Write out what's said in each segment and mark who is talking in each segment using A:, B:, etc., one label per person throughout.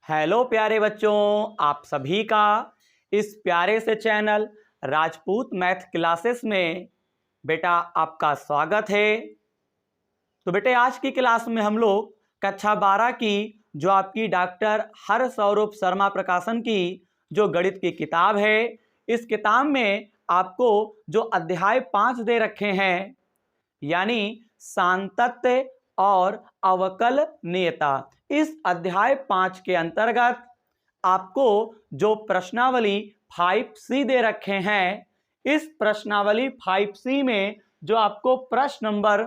A: Hello प्यारे बच्चों, आप सभी का इस प्यारे से चैनल राजपूत मैथ क्लासेस में बेटा आपका स्वागत है। तो बेटे आज की क्लास में हम लोग कक्षा 12 की जो आपकी डॉक्टर हरसौरभ शर्मा प्रकाशन की जो गणित की किताब है, इस किताब में आपको जो अध्याय 5 दे रखे हैं यानी सांतत्य और अवकलनीयता, इस अध्याय 5 के अंतर्गत आपको जो प्रश्नावली 5C दे रखे हैं, इस प्रश्नावली 5C में जो आपको प्रश्न नंबर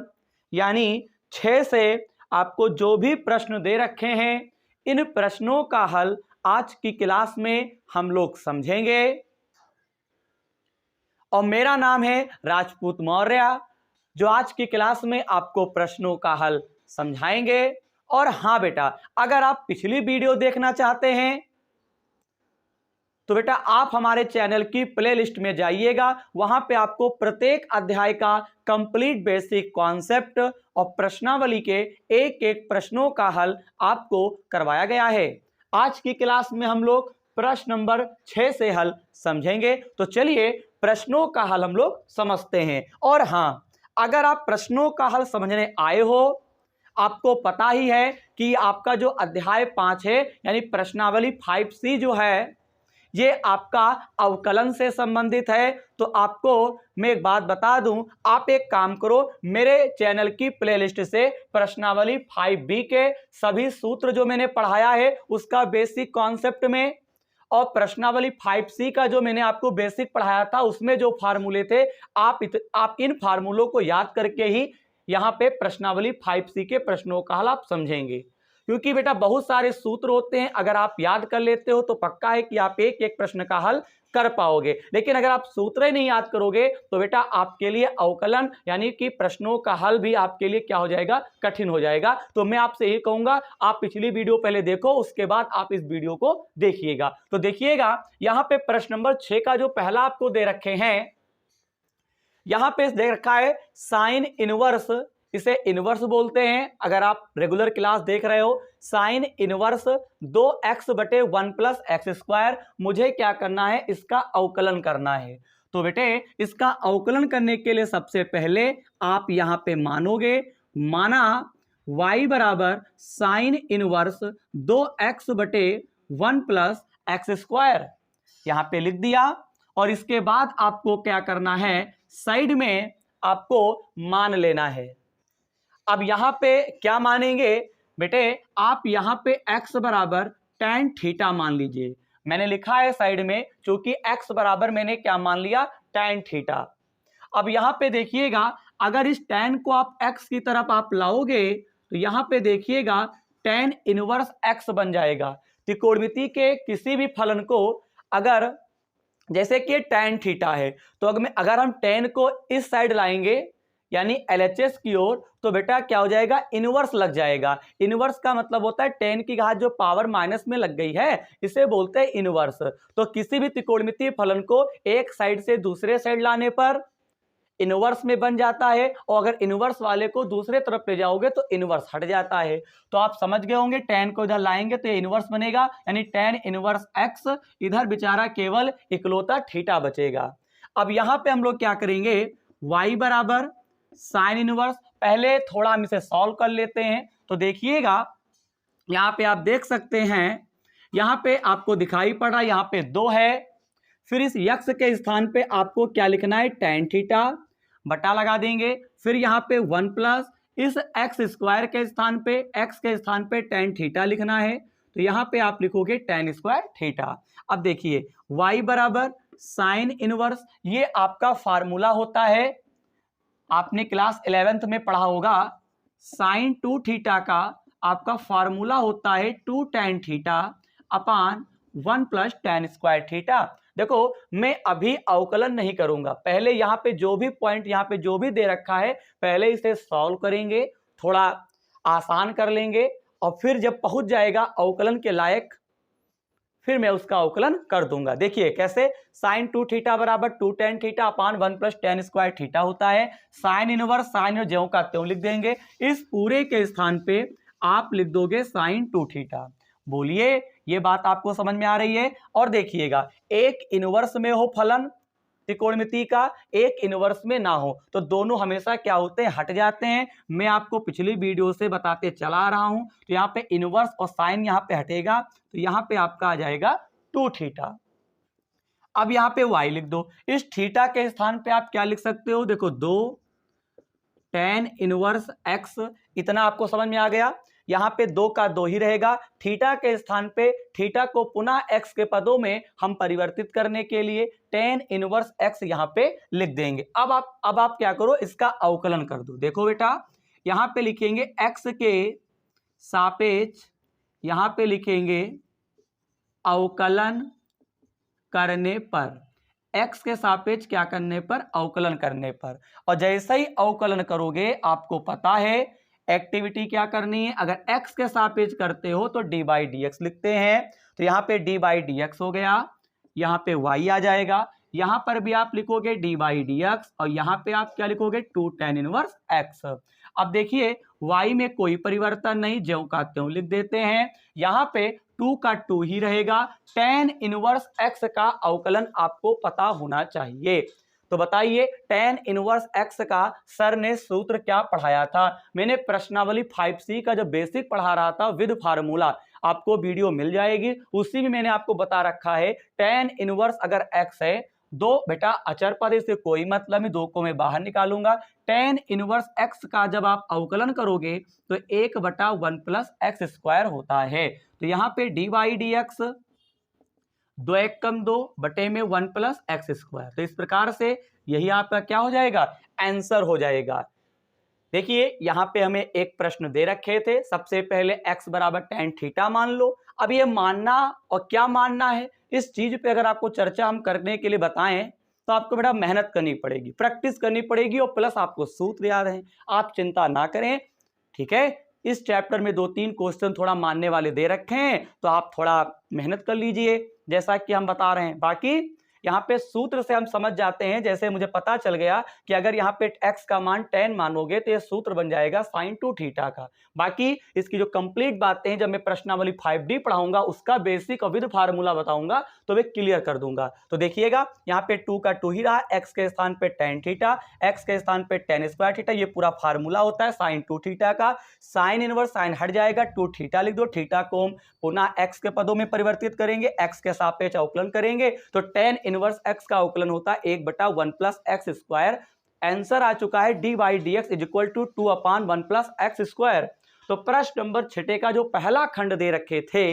A: यानी 6 से आपको जो भी प्रश्न दे रखे हैं, इन प्रश्नों का हल आज की क्लास में हम लोग समझेंगे। और मेरा नाम है राजपूत मौर्य, जो आज की क्लास में आपको प्रश्नों का हल समझाएंगे। और हाँ बेटा, अगर आप पिछली वीडियो देखना चाहते हैं तो बेटा आप हमारे चैनल की प्लेलिस्ट में जाइएगा, वहां पे आपको प्रत्येक अध्याय का कंप्लीट बेसिक कॉन्सेप्ट और प्रश्नावली के एक एक प्रश्नों का हल आपको करवाया गया है। आज की क्लास में हम लोग प्रश्न नंबर 6 से हल समझेंगे। तो चलिए प्रश्नों का हल हम लोग समझते हैं। और हाँ, अगर आप प्रश्नों का हल समझने आए हो, आपको पता ही है कि आपका जो अध्याय 5 है यानी प्रश्नावली 5C जो है, ये आपका अवकलन से संबंधित है। तो आपको मैं एक बात बता दूं, आप एक काम करो, मेरे चैनल की प्लेलिस्ट से प्रश्नावली 5B के सभी सूत्र जो मैंने पढ़ाया है उसका बेसिक कॉन्सेप्ट में, और प्रश्नावली 5C का जो मैंने आपको बेसिक पढ़ाया था उसमें जो फार्मूले थे, आप इन फार्मूलों को याद करके ही यहाँ पे प्रश्नावली 5C के प्रश्नों का हल आप समझेंगे। क्योंकि बेटा बहुत सारे सूत्र होते हैं, अगर आप याद कर लेते हो तो पक्का है कि आप एक एक प्रश्न का हल कर पाओगे। लेकिन अगर आप सूत्र ही नहीं याद करोगे तो बेटा आपके लिए अवकलन यानी कि प्रश्नों का हल भी आपके लिए क्या हो जाएगा, कठिन हो जाएगा। तो मैं आपसे यही कहूंगा, आप पिछली वीडियो पहले देखो, उसके बाद आप इस वीडियो को देखिएगा। तो देखिएगा यहाँ पे प्रश्न नंबर 6 का जो पहला आपको दे रखे हैं, यहां पे दे रखा है साइन इनवर्स, इसे इनवर्स बोलते हैं। अगर आप रेगुलर क्लास देख रहे हो, साइन इनवर्स 2x/1 + x², मुझे क्या करना है, इसका अवकलन करना है। तो बेटे इसका अवकलन करने के लिए सबसे पहले आप यहां पे मानोगे, माना y बराबर साइन इनवर्स 2x/1 + x², यहां पे लिख दिया। और इसके बाद आपको क्या करना है, साइड में आपको मान लेना है। अब यहां पे क्या मानेंगे बेटे, आप यहां पे x बराबर tan थीटा मान लीजिए। मैंने लिखा है साइड में, क्योंकि x बराबर मैंने क्या मान लिया, tan थीटा। अब यहां पे देखिएगा, अगर इस tan को आप x की तरफ आप लाओगे तो यहां पे देखिएगा tan इनवर्स x बन जाएगा। त्रिकोणमिति के किसी भी फलन को, अगर जैसे कि tan थीटा है, तो अगर हम tan को इस साइड लाएंगे यानी LHS की ओर, तो बेटा क्या हो जाएगा, इनवर्स लग जाएगा। इनवर्स का मतलब होता है tan की घात जो पावर माइनस में लग गई है, इसे बोलते हैं इनवर्स। तो किसी भी त्रिकोणमितीय फलन को एक साइड से दूसरे साइड लाने पर इनवर्स में बन जाता है, और अगर इनवर्स वाले को दूसरे तरफ ले जाओगे तो इनवर्स हट जाता है। तो आप समझ गए होंगे, tan को इधर लाएंगे तो ये इनवर्स बनेगा, यानी tan इनवर्स x, इधर बेचारा केवल इकलौता थीटा बचेगा। अब यहां पे हम लोग क्या करेंगे, y बराबर साइन इनवर्स, पहले थोड़ा हम इसे सॉल्व कर लेते हैं। तो देखिएगा यहां पे आप देख सकते हैं, यहां पे आपको दिखाई पड़ रहा है, यहां पे 2 है, फिर इस यक्स के स्थान पे आपको क्या लिखना है, tan थीटा बटा लगा देंगे, फिर यहाँ पे 1 प्लस इस x² के स्थान पे, x के स्थान पे tan थीटा लिखना है, तो यहाँ पे आप लिखोगे tan² थीटा। अब देखिए y बराबर साइन इनवर्स, ये आपका फार्मूला होता है, आपने क्लास 11th में पढ़ा होगा, साइन 2 थीटा का आपका फार्मूला होता है 2 tan theta upon 1 + tan² theta. देखो मैं अभी अवकलन नहीं करूंगा, पहले यहाँ पे जो भी पॉइंट यहाँ पे जो भी दे रखा है पहले इसे सॉल्व करेंगे, थोड़ा आसान कर लेंगे, और फिर जब पहुंच जाएगा अवकलन के लायक फिर मैं उसका अवकलन कर दूंगा। देखिए कैसे, साइन 2 थीटा बराबर 2 tan theta upon 1 + tan² theta होता है। साइन इनवर्स, साइन ज्यों का त्यों लिख देंगे, इस पूरे के स्थान पे आप लिख दोगे साइन 2 थीटा बोलिए, ये बात आपको समझ में आ रही है? और देखिएगा, एक इनवर्स में हो फलन त्रिकोणमिति का, एक इनवर्स में ना हो, तो दोनों हमेशा क्या होते हैं, हट जाते हैं। मैं आपको पिछली वीडियो से बताते चला रहा हूं। तो यहाँ पे इनवर्स और साइन यहाँ पे हटेगा, तो यहाँ पे आपका आ जाएगा 2 थीटा। अब यहाँ पे y लिख दो। इस थीटा के स्थान पे आप क्या लिख सकते हो, देखो 2 tan इनवर्स x, इतना आपको समझ में आ गया। यहाँ पे 2 का 2 ही रहेगा। थीटा के स्थान पे थीटा को पुनः x के पदों में हम परिवर्तित करने के लिए tan इनवर्स x यहाँ पे लिख देंगे। अब आप क्या करो, इसका अवकलन कर दो। देखो बेटा, यहाँ पे लिखेंगे x के सापेक्ष, यहाँ पे लिखेंगे अवकलन करने पर, x के सापेक्ष क्या करने पर, अवकलन करने पर। और जैसे ही अवकलन करोगे, आपको पता है एक्टिविटी क्या करनी है। अगर x के सापेक्ष करते हो तो डी बाई डी एक्स लिखते हैं। तो यहाँ पे डी बाई डी एक्स हो गया, यहाँ पे y आ जाएगा, यहाँ पर भी आप लिखोगे डी बाई डी एक्स, और यहाँ पे आप क्या लिखोगे, 2 tan इनवर्स x। अब देखिए, y में कोई परिवर्तन नहीं, ज्यों का त्यों लिख देते हैं। यहाँ पे 2 का 2 ही रहेगा। tan इनवर्स x का अवकलन आपको पता होना चाहिए। तो बताइए, tan इनवर्स x का सर ने सूत्र क्या पढ़ाया था? मैंने प्रश्नावली 5C का जो बेसिक पढ़ा रहा था विद फार्मूला, आपको वीडियो मिल जाएगी, उसी में मैंने आपको बता रखा है tan इनवर्स अगर x है, दो बेटा अचर पद, इससे कोई मतलब नहीं, 2 को मैं बाहर निकालूंगा। tan इनवर्स x का जब आप अवकलन करोगे तो 1/1 प्लस एक्स स्क्वायर होता है। तो यहाँ पे डी बाई डी एक्स, 2 1 कम 2 बटे में 1 प्लस एक्स स्क्वायर। तो इस प्रकार से यही आपका क्या हो जाएगा, आंसर हो जाएगा। देखिए, यहाँ पे हमें एक प्रश्न दे रखे थे, सबसे पहले x बराबर tan थीटा मान लो। अब ये मानना और क्या मानना है, इस चीज पे अगर आपको चर्चा हम करने के लिए बताएं तो आपको बेटा मेहनत करनी पड़ेगी, प्रैक्टिस करनी पड़ेगी, और प्लस आपको सूत्र याद है। आप चिंता ना करें, ठीक है। इस चैप्टर में 2-3 क्वेश्चन थोड़ा मानने वाले दे रखे हैं, तो आप थोड़ा मेहनत कर लीजिए जैसा कि हम बता रहे हैं। बाकी यहाँ पे सूत्र से हम समझ जाते हैं, जैसे मुझे पता चल गया कि अगर यहाँ पे x का मान 10 मानोगे तो ये सूत्र बन जाएगा sin 2 थीटा का। बाकी इसकी जो कंप्लीट बातें हैं, जब मैं प्रश्नावली 5D पढ़ाऊंगा, उसका बेसिक और विद फार्मूला बताऊंगा, तो वे क्लियर कर दूंगा। तो देखिएगा, यहाँ पे 2 का 2 ही रहा, x के स्थान पे tan थीटा, x के स्थान पे tan स्क्वायर थीटा, ये पूरा फार्मूला होता है sin 2 थीटा का। साइन इनवर्स, साइन हट जाएगा, 2 थीटा लिख दो, थीटा को हम पुनः x के पदों में परिवर्तित करेंगे, x के सापेक्ष अवकलन करेंगे, तो tan इनवर्स x का अवकलन होता है 1/1 प्लस एक्स स्क्वायर। आंसर आ चुका है d by d x equal to 2/1 plus x square. तो प्रश्न नंबर 6 का जो पहला खंड दे रखे थे,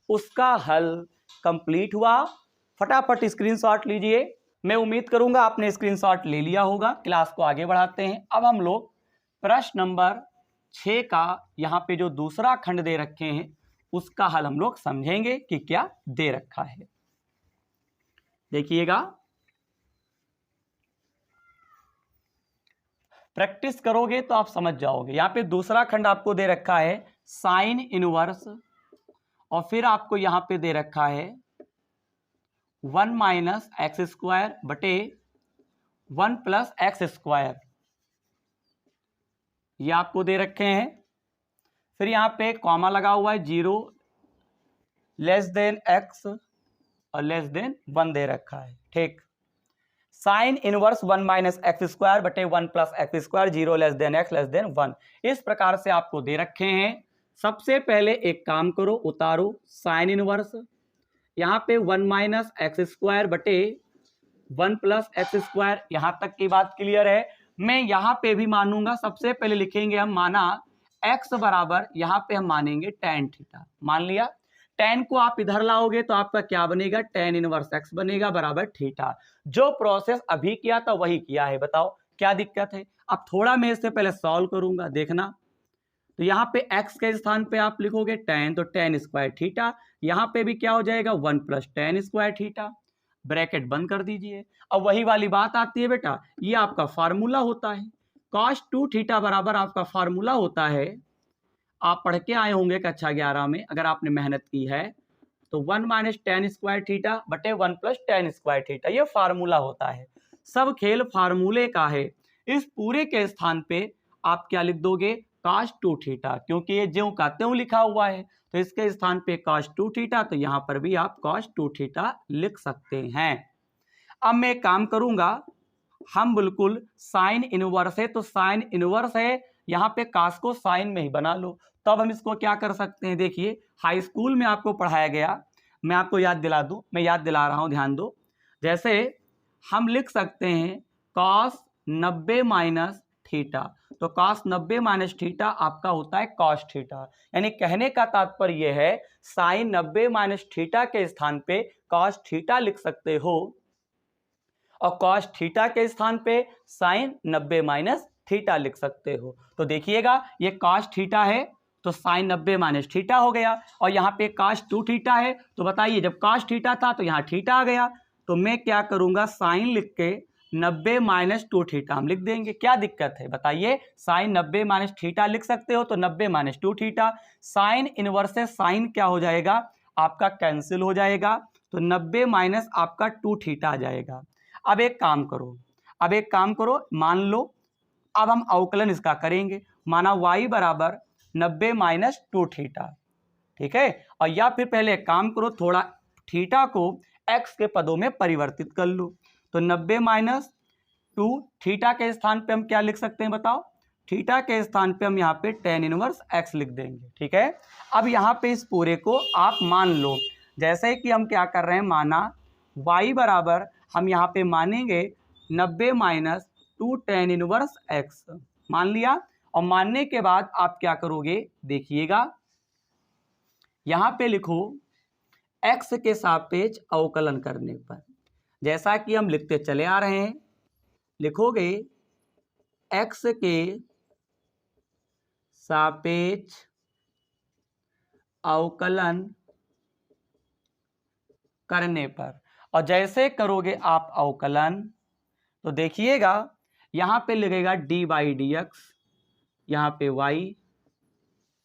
A: उसका हल कंप्लीट हुआ। फटाफट स्क्रीनशॉट लीजिए। मैं उम्मीद करूंगा आपने स्क्रीनशॉट ले लिया होगा। क्लास को आगे बढ़ाते हैं। अब हम लोग प्रश्न नंबर 6 का यहाँ पे जो दूसरा खंड दे रखे हैं, उसका हल हम लोग समझेंगे कि क्या दे रखा है। देखिएगा, प्रैक्टिस करोगे तो आप समझ जाओगे। यहाँ पे दूसरा खंड आपको दे रखा है साइन इनवर्स, और फिर आपको यहाँ पे दे रखा है 1 माइनस एक्स स्क्वायर बटे 1 प्लस एक्स स्क्वायर, ये आपको दे रखे हैं। फिर यहाँ पे कॉमा लगा हुआ है, 0 लेस देन एक्स और लेस देन 1 दे रखा है, ठीक। Sine inverse 1 minus x square बटे 1 plus x square, 0 less than x less than 1, इस प्रकार से आपको दे रखे हैं। सबसे पहले एक काम करो, उतारो साइन इनवर्स, यहाँ पे 1 माइनस एक्स स्क्वायर बटे 1 प्लस एक्स स्क्वायर, यहाँ तक की बात क्लियर है। मैं यहाँ पे भी मानूंगा। सबसे पहले लिखेंगे हम, माना x बराबर, यहाँ पे हम मानेंगे tan थीटा, मान लिया। tan को आप इधर लाओगे तो आपका क्या बनेगा, tan इनवर्स x बनेगा बराबर थीटा। जो प्रोसेस अभी किया था वही किया है, बताओ क्या दिक्कत है। अब थोड़ा मैं इससे पहले सॉल्व करूंगा, देखना। तो यहाँ पे x के स्थान पे आप लिखोगे tan, तो tan स्क्वायर थीटा, यहाँ पे भी क्या हो जाएगा 1 plus tan square theta, bracket बंद कर दीजिए। अब वही वाली बात आती है बेटा, ये आपका फार्मूला होता है, cos 2 थीटा बराबर आपका फार्मूला होता है, आप पढ़ के आए होंगे कक्षा 11 में, अगर आपने मेहनत की है तो 1 माइनस tan स्क्वायर थीटा बटे 1 प्लस tan स्क्वायर थीटा, ये फार्मूला होता है। सब खेल फार्मूले का है। इस पूरे के स्थान पे आप क्या लिख दोगे, cos 2 थीटा, क्योंकि ये ज्यों का त्यों लिखा हुआ है। तो इसके स्थान पे cos 2 थीटा, तो यहां पर भी आप cos 2 थीटा लिख सकते हैं। अब मैं एक काम करूंगा, हम बिल्कुल साइन इनवर्स है तो साइन इनवर्स है, यहां पे कास को साइन में ही बना लो। तब हम इसको क्या कर सकते हैं, देखिए हाई स्कूल में आपको पढ़ाया गया, मैं आपको याद दिला दूं, मैं याद दिला रहा हूं, ध्यान दो। जैसे हम लिख सकते हैं cos 90 माइनस थीटा, तो cos 90 माइनस थीटा आपका होता है cos थीटा। यानी कहने का तात्पर्य यह है साइन 90 माइनस थीटा के स्थान पे cos थीटा लिख सकते हो, और cos थीटा के स्थान पे साइन 90 माइनस थीटा लिख सकते हो। तो देखिएगा ये cos थीटा है तो साइन 90 माइनस थीटा हो गया, और यहाँ पे cos 2 थीटा है, तो बताइए जब cos थीटा था तो यहाँ थीटा आ गया, तो मैं क्या करूंगा साइन लिख के 90 माइनस 2 थीटा हम लिख देंगे। क्या दिक्कत है बताइए, साइन 90 माइनस थीटा लिख सकते हो तो 90 माइनस 2 थीटा, साइन इनवर्स से साइन क्या हो जाएगा आपका कैंसिल हो जाएगा, तो 90 माइनस आपका 2 थीटा आ जाएगा। अब एक काम करो, मान लो अब हम अवकलन इसका करेंगे, माना y बराबर 90 माइनस 2 थीटा, ठीक है। और या फिर पहले एक काम करो, थोड़ा थीटा को x के पदों में परिवर्तित कर लो, तो 90 माइनस 2 थीटा के स्थान पे हम क्या लिख सकते हैं बताओ, थीटा के स्थान पे हम यहाँ पे tan इनवर्स x लिख देंगे, ठीक है। अब यहाँ पे इस पूरे को आप मान लो, जैसे कि हम क्या कर रहे हैं, माना y बराबर हम यहाँ पे मानेंगे 90 माइनस 2 tan इनवर्स x, मान लिया। और मानने के बाद आप क्या करोगे, देखिएगा यहाँ पे लिखो x के सापेक्ष अवकलन करने पर, जैसा कि हम लिखते चले आ रहे हैं, लिखोगे x के सापेक्ष अवकलन करने पर, और जैसे करोगे आप अवकलन तो देखिएगा यहाँ पे लगेगा डी बाई डी एक्स, यहाँ पे y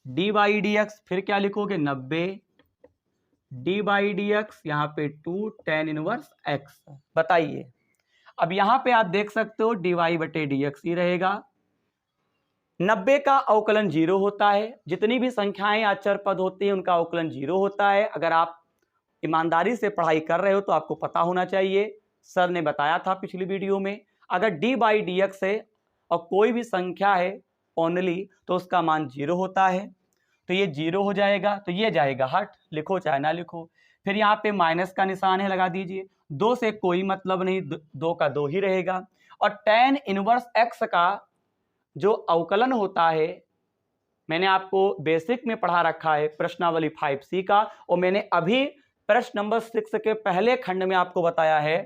A: D by d x, फिर क्या लिखोगे 90 डी बाई डी एक्स, यहाँ पे 2 tan इनवर्स x। बताइए अब यहाँ पे आप देख सकते हो डी वाई बटे डी एक्स ही रहेगा। 90 का अवकलन 0 होता है, जितनी भी संख्याएं अचर पद होती हैं उनका अवकलन 0 होता है। अगर आप ईमानदारी से पढ़ाई कर रहे हो तो आपको पता होना चाहिए, सर ने बताया था पिछली वीडियो में। अगर डी बाई डी एक्स है और कोई भी संख्या है ओनली तो उसका मान 0 होता है, तो ये 0 हो जाएगा, तो ये जाएगा हट, लिखो चाहे ना लिखो। फिर यहाँ पे माइनस का निशान है, लगा दीजिए, 2 से कोई मतलब नहीं, 2 का 2 ही रहेगा। और tan इनवर्स x का जो अवकलन होता है, मैंने आपको बेसिक में पढ़ा रखा है प्रश्नावली 5C का, और मैंने अभी प्रश्न नंबर 6 के पहले खंड में आपको बताया है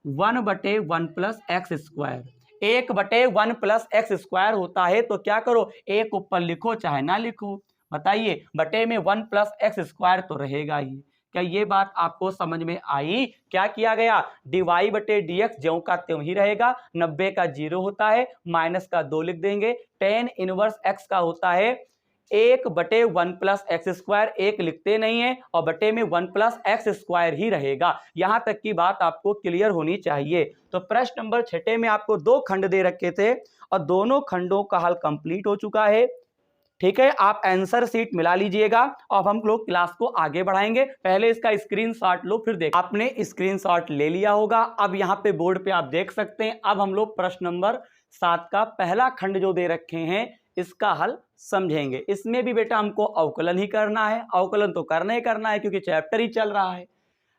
A: 1/1 plus x square, 1/1 plus x square होता है। तो क्या करो, एक ऊपर लिखो चाहे ना लिखो, बताइए बटे में 1 प्लस एक्स स्क्वायर तो रहेगा ही। क्या ये बात आपको समझ में आई? क्या किया गया, डी वाई बटे डी एक्स ज्यों का त्यों ही रहेगा, 90 का 0 होता है, माइनस का 2 लिख देंगे, tan इनवर्स x का होता है 1/1 प्लस एक्स स्क्वायर, एक लिखते नहीं है, और बटे में 1 प्लस एक्स स्क्वायर ही रहेगा। यहां तक की बात आपको क्लियर होनी चाहिए। तो प्रश्न नंबर 6 में आपको 2 खंड दे रखे थे और दोनों खंडों का हल कंप्लीट हो चुका है, ठीक है। आप आंसर शीट मिला लीजिएगा। अब हम लोग क्लास को आगे बढ़ाएंगे, पहले इसका स्क्रीनशॉट लो, फिर देख। आपने स्क्रीनशॉट ले लिया होगा, अब यहाँ पे बोर्ड पे आप देख सकते हैं। अब हम लोग प्रश्न नंबर 7 का पहला खंड जो दे रखे हैं इसका हल समझेंगे। इसमें भी बेटा हमको अवकलन ही करना है, अवकलन तो करना ही करना है क्योंकि चैप्टर ही चल रहा है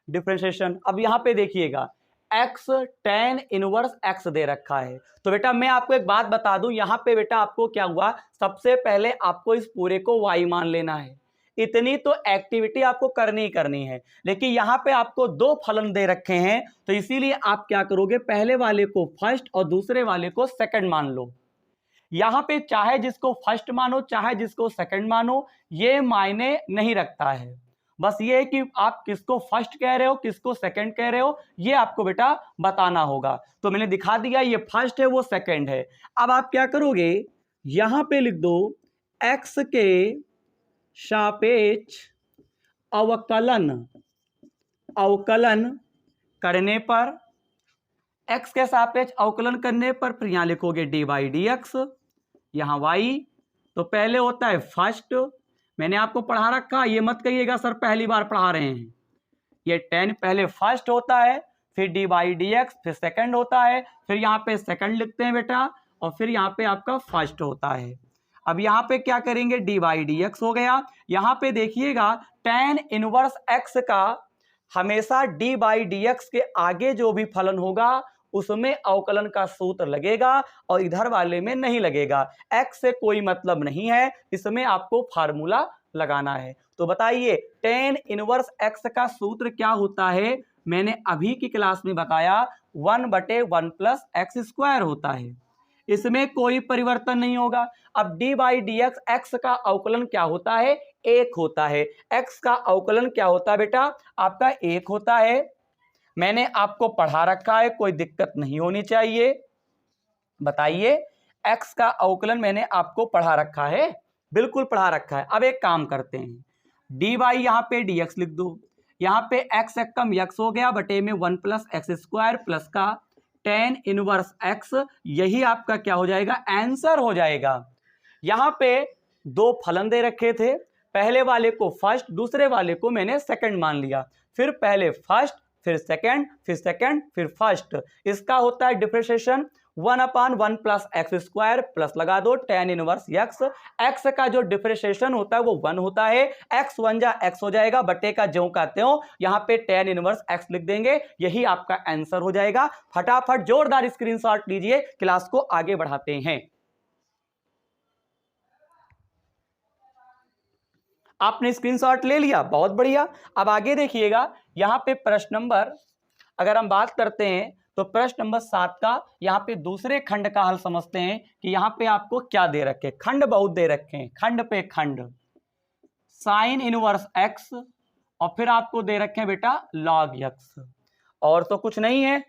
A: डिफरेंशिएशन। अब यहाँ पे देखिएगा x tan इनवर्स x दे रखा है, तो बेटा मैं आपको एक बात बता दूं, यहाँ पे बेटा आपको क्या हुआ, सबसे पहले आपको इस पूरे को y मान लेना है। इतनी तो एक्टिविटी आपको करनी ही करनी है, लेकिन यहाँ पे आपको 2 फलन दे रखे हैं, तो इसीलिए आप क्या करोगे, पहले वाले को फर्स्ट और दूसरे वाले को सेकंड मान लो। यहाँ पे चाहे जिसको फर्स्ट मानो चाहे जिसको सेकंड मानो, ये मायने नहीं रखता है, बस ये है कि आप किसको फर्स्ट कह रहे हो किसको सेकंड कह रहे हो, ये आपको बेटा बताना होगा। तो मैंने दिखा दिया, ये फर्स्ट है वो सेकंड है। अब आप क्या करोगे, यहां पे लिख दो x के सापेक्ष अवकलन करने पर, x के सापेक्ष अवकलन करने पर फिर यहां लिखोगे डी बाई डी एक्स, यहां y, तो पहले होता है फर्स्ट, मैंने आपको पढ़ा रखा, ये मत कहिएगा सर पहली बार पढ़ा रहे हैं। ये 10 पहले फर्स्ट होता है, फिर डी बाई डी एक्स, फिर सेकंड होता है, फिर यहाँ पे सेकंड लिखते हैं बेटा, और फिर यहाँ पे आपका फर्स्ट होता है। अब यहाँ पे क्या करेंगे, डी बाई डी एक्स हो गया। यहाँ पे देखिएगा tan इनवर्स x का हमेशा डी बाई डी एक्स के आगे जो भी फलन होगा उसमें अवकलन का सूत्र लगेगा और इधर वाले में नहीं लगेगा। x से कोई मतलब नहीं है, इसमें आपको फार्मूला लगाना है। तो बताइए tan इनवर्स x का सूत्र क्या होता है? मैंने अभी की क्लास में बताया 1/1 प्लस एक्स स्क्वायर होता है, इसमें कोई परिवर्तन नहीं होगा। अब D by d x, x का अवकलन क्या होता है? 1 होता है। x का अवकलन क्या होता है बेटा? आपका 1 होता है। मैंने आपको पढ़ा रखा है, कोई दिक्कत नहीं होनी चाहिए। बताइए x का अवकलन मैंने आपको पढ़ा रखा है, बिल्कुल पढ़ा रखा है। अब एक काम करते हैं, डी बाई यहाँ पे डी एक्स लिख दो, यहाँ पे x एक कम x हो गया बटे में 1 प्लस एक्स स्क्वायर प्लस का tan इनवर्स x, यही आपका क्या हो जाएगा? आंसर हो जाएगा। यहाँ पे दो फलन दे रखे थे, पहले वाले को फर्स्ट, दूसरे वाले को मैंने सेकंड मान लिया, फिर पहले फर्स्ट, फिर सेकंड, फिर सेकंड, फिर फर्स्ट। इसका होता है differentiation 1/1 plus x square plus लगा दो tan इनवर्स x। x का जो डिफरेंशिएशन होता है वो 1 होता है, x 1 जा x हो जाएगा, बटे का ज्यों का त्यों यहाँ पे tan इनवर्स x लिख देंगे, यही आपका आंसर हो जाएगा। फटाफट जोरदार स्क्रीनशॉट लीजिए, क्लास को आगे बढ़ाते हैं। आपने स्क्रीनशॉट ले लिया, बहुत बढ़िया। अब आगे देखिएगा, यहाँ पे प्रश्न नंबर, अगर हम बात करते हैं तो प्रश्न नंबर 7 का यहाँ पे दूसरे खंड का हल समझते हैं कि यहाँ पे आपको क्या दे रखे। खंड बहुत दे रखे हैं, खंड पे खंड, साइन इनवर्स x और फिर आपको दे रखे हैं बेटा log x, और तो कुछ नहीं है।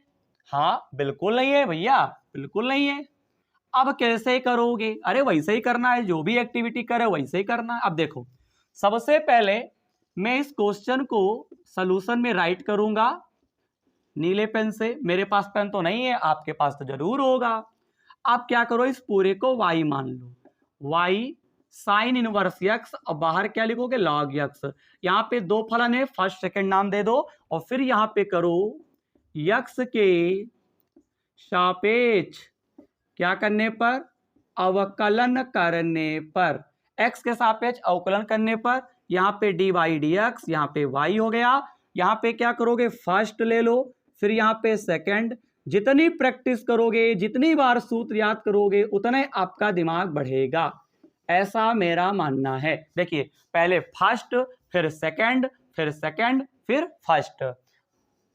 A: हाँ बिल्कुल नहीं है भैया, बिल्कुल नहीं है। अब कैसे करोगे? अरे वैसे ही करना है, जो भी एक्टिविटी करे वैसे ही करना है। अब देखो, सबसे पहले मैं इस क्वेश्चन को सॉल्यूशन में राइट करूंगा नीले पेन से। मेरे पास पेन तो नहीं है, आपके पास तो जरूर होगा। आप क्या करो, इस पूरे को y मान लो, y साइन इनवर्स x, और बाहर क्या लिखोगे? log x। यहाँ पे दो फलन है, फर्स्ट सेकंड नाम दे दो, और फिर यहाँ पे करो x के सापेक्ष क्या करने पर? अवकलन करने पर। x के सापेक्ष अवकलन करने पर यहाँ पे डी बाई डी एक्स, यहाँ पे y हो गया। यहाँ पे क्या करोगे? फर्स्ट ले लो, फिर यहाँ पे सेकंड। जितनी प्रैक्टिस करोगे, जितनी बार सूत्र याद करोगे, उतने आपका दिमाग बढ़ेगा, ऐसा मेरा मानना है। देखिए पहले फर्स्ट, फिर सेकंड, फिर सेकंड, फिर फर्स्ट।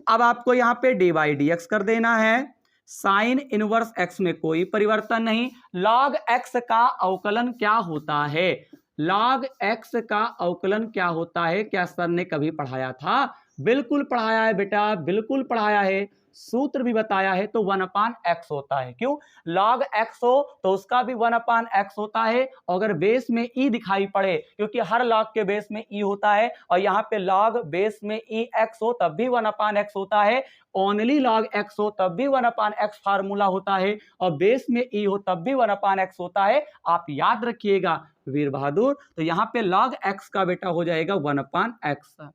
A: अब आपको यहाँ पे डी बाई डी एक्स कर देना है। साइन इनवर्स x में कोई परिवर्तन नहीं। log x का अवकलन क्या होता है? log x का अवकलन क्या होता है? क्या सर ने कभी पढ़ाया था? बिल्कुल पढ़ाया है बेटा, बिल्कुल पढ़ाया है, सूत्र भी बताया है। तो 1/x होता है। क्यों? log x हो तो उसका भी 1/x होता है, और अगर बेस में e दिखाई पड़े, क्योंकि हर log के बेस में e होता है, और यहाँ पे log बेस में ex हो तब भी 1/x होता है, ओनली log x हो तब भी 1/x फार्मूला होता है, और बेस में e हो तब भी 1/x होता है। आप याद रखिएगा वीर बहादुर। तो यहाँ पे log x का बेटा हो जाएगा 1/x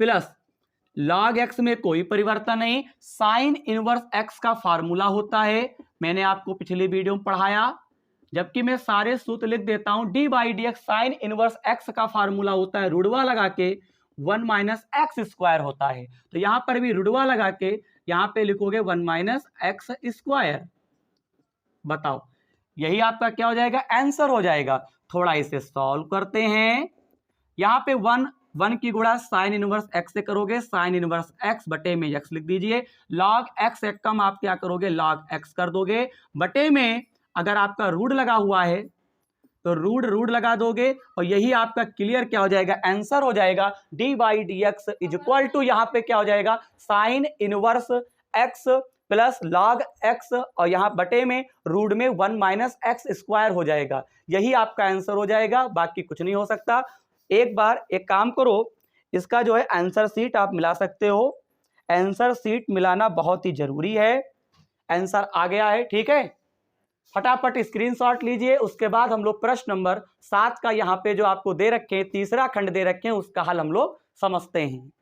A: प्लस log x में कोई परिवर्तन नहीं। साइन इनवर्स x का फार्मूला होता है, मैंने आपको पिछली वीडियो में पढ़ाया, जबकि मैं सारे सूत्र लिख देता हूं। D by d x sign inverse x का फार्मूला होता है, रुड़वा लगा के 1 माइनस एक्स स्क्वायर होता है। तो यहां पर भी रुड़वा लगा के यहां पे लिखोगे 1 माइनस एक्स स्क्वायर। बताओ, यही आपका क्या हो जाएगा? आंसर हो जाएगा। थोड़ा इसे सॉल्व करते हैं। यहाँ पे 1 की गुणा साइन इनवर्स x से करोगे, साइन इनवर्स x बटे में x लिख दीजिए। log x एक कम आप क्या करोगे? log x कर दोगे, बटे में अगर आपका रूट लगा हुआ है तो रूट लगा दोगे, और यही आपका क्लियर क्या हो जाएगा? आंसर हो जाएगा। D by d x is equal to यहाँ पे क्या हो जाएगा? Sine inverse x plus log x, और यहाँ बटे में रूट में 1 माइनस एक्स स्क्वायर हो जाएगा। यही आपका आंसर हो जाएगा, बाकी कुछ नहीं हो सकता। एक बार एक काम करो, इसका जो है आंसर शीट आप मिला सकते हो। आंसर शीट मिलाना बहुत ही जरूरी है। आंसर आ गया है, ठीक है। फटाफट स्क्रीनशॉट लीजिए। उसके बाद हम लोग प्रश्न नंबर 7 का यहाँ पे जो आपको दे रखे हैं, तीसरा खंड दे रखे हैं, उसका हल हम लोग समझते हैं।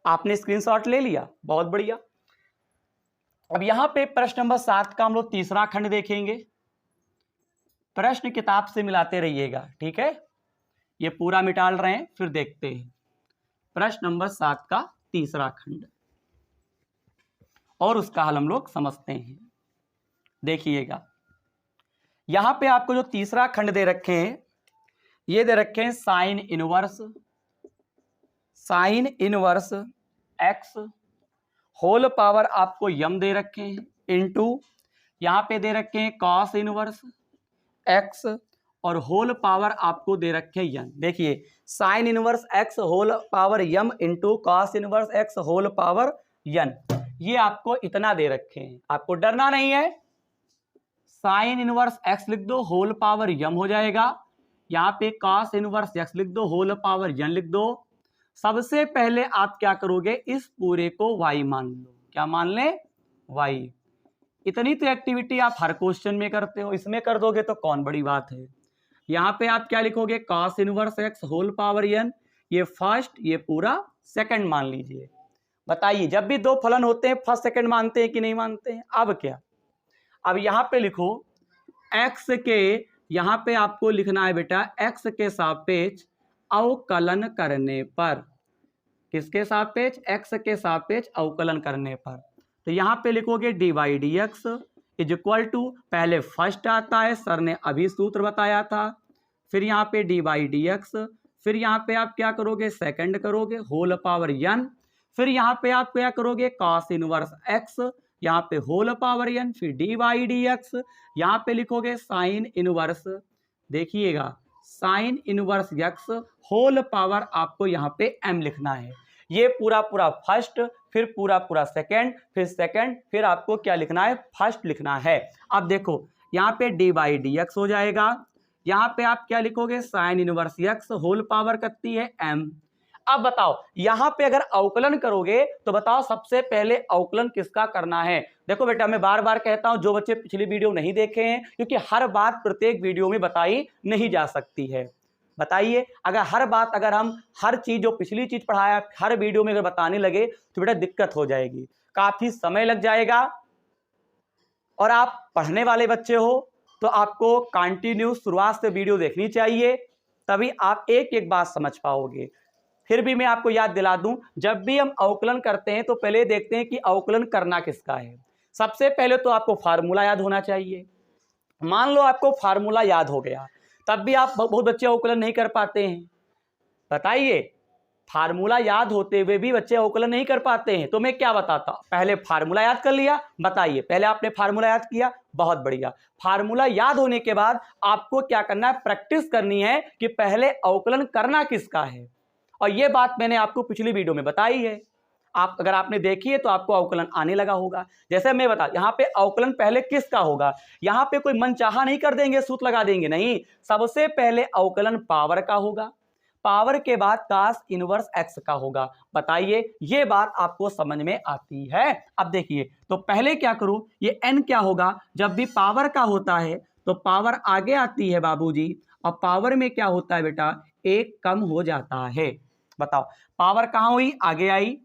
A: आपने स्क्रीनशॉट ले लिया, बहुत बढ़िया। अब यहां पे प्रश्न नंबर 7 का हम लोग तीसरा खंड देखेंगे। प्रश्न किताब से मिलाते रहिएगा, ठीक है। ये पूरा मिटाल रहे हैं, फिर देखते हैं प्रश्न नंबर 7 का तीसरा खंड और उसका हल हम लोग समझते हैं। देखिएगा, यहां पे आपको जो तीसरा खंड दे रखे हैं, ये दे रखे हैं sine inverse x whole power आपको यम दे रखे हैं, इनटू यहां पे दे रखे हैं कॉस इनवर्स एक्स और होल पावर आपको दे रखे हैं यन। देखिए, sine inverse x whole power m into cos inverse x whole power n, ये आपको इतना दे रखे हैं। आपको डरना नहीं है, साइन इनवर्स एक्स लिख दो, होल पावर यम हो जाएगा। यहां पे कॉस इनवर्स एक्स लिख दो, होल पावर यन लिख दो। सबसे पहले आप क्या करोगे, इस पूरे को y मान लो। क्या मान ले, y। इतनी तो एक्टिविटी आप हर क्वेश्चन में करते हो, इसमें कर दोगे तो कौन बड़ी बात है। यहां पे आप क्या लिखोगे, cos inverse x whole power n, ये फर्स्ट, ये पूरा सेकंड मान लीजिए। बताइए, जब भी दो फलन होते हैं फर्स्ट सेकंड मानते हैं कि नहीं मानते हैं। अब क्या, अब यहां पे लिखो x के, यहां पे आपको लिखना है बेटा x के सापेक्ष अवकलन करने पर, किसके सापेक्ष, x के सापेक्ष अवकलन करने पर। तो यहां पे लिखोगे dy dx is equal to, पहले फर्स्ट आता है, सर ने अभी सूत्र बताया था, फिर यहाँ पे dy dx, फिर यहाँ पे आप क्या करोगे, सेकंड करोगे होल पावर n, फिर यहाँ पे आप क्या करोगे cos इनवर्स x, यहाँ पे होल पावर n, फिर dy dx, यहाँ पे लिखोगे साइन इनवर्स, देखिएगा sine inverse x whole power आपको यहाँ पे m लिखना है। ये पूरा पूरा फर्स्ट, फिर पूरा पूरा सेकंड, फिर सेकंड, फिर आपको क्या लिखना है, फर्स्ट लिखना है। अब देखो यहाँ पे dy dx हो जाएगा, यहाँ पे आप क्या लिखोगे, sine inverse x whole power कितनी है m। अब बताओ, यहां पे अगर अवकलन करोगे तो बताओ सबसे पहले अवकलन किसका करना है। देखो बेटा, मैं बार बार कहता हूं, जो बच्चे पिछली वीडियो नहीं देखे हैं, क्योंकि हर बात प्रत्येक वीडियो में बताई नहीं जा सकती है। बताइए, अगर हर बात, अगर हम हर चीज जो पिछली चीज पढ़ाया हर वीडियो में अगर बताने लगे तो बेटा दिक्कत हो जाएगी, काफी समय लग जाएगा। और आप पढ़ने वाले बच्चे हो तो आपको कंटिन्यू शुरुआत से वीडियो देखनी चाहिए, तभी आप एक एक बात समझ पाओगे। फिर भी मैं आपको याद दिला दूं, जब भी हम अवकलन करते हैं तो पहले देखते हैं कि अवकलन करना किसका है। सबसे पहले तो आपको फार्मूला याद होना चाहिए। मान लो आपको फार्मूला याद हो गया, तब भी आप बहुत बच्चे अवकलन नहीं कर पाते हैं। बताइए, फार्मूला याद होते हुए भी बच्चे अवकलन नहीं कर पाते हैं, तो मैं क्या बताता, पहले फार्मूला याद कर लिया। बताइए, पहले आपने फार्मूला याद किया, बहुत बढ़िया। फार्मूला याद होने के बाद आपको क्या करना है, प्रैक्टिस करनी है कि पहले अवकलन करना किसका है। और ये बात मैंने आपको पिछली वीडियो में बताई है, आप अगर आपने देखी है तो आपको अवकलन आने लगा होगा। जैसे मैं बता, यहाँ पे अवकलन पहले किसका होगा, यहाँ पे कोई मनचाहा नहीं कर देंगे, सूत्र लगा देंगे, नहीं। सबसे पहले अवकलन पावर का होगा, पावर के बाद cos इनवर्स x का होगा। बताइए, ये बात आपको समझ में आती है। अब देखिए, तो पहले क्या करूं, ये n क्या होगा, जब भी पावर का होता है तो पावर आगे आती है बाबूजी, और पावर में क्या होता है बेटा, एक कम हो जाता है। बताओ, पावर कहां हुई, आगे आई,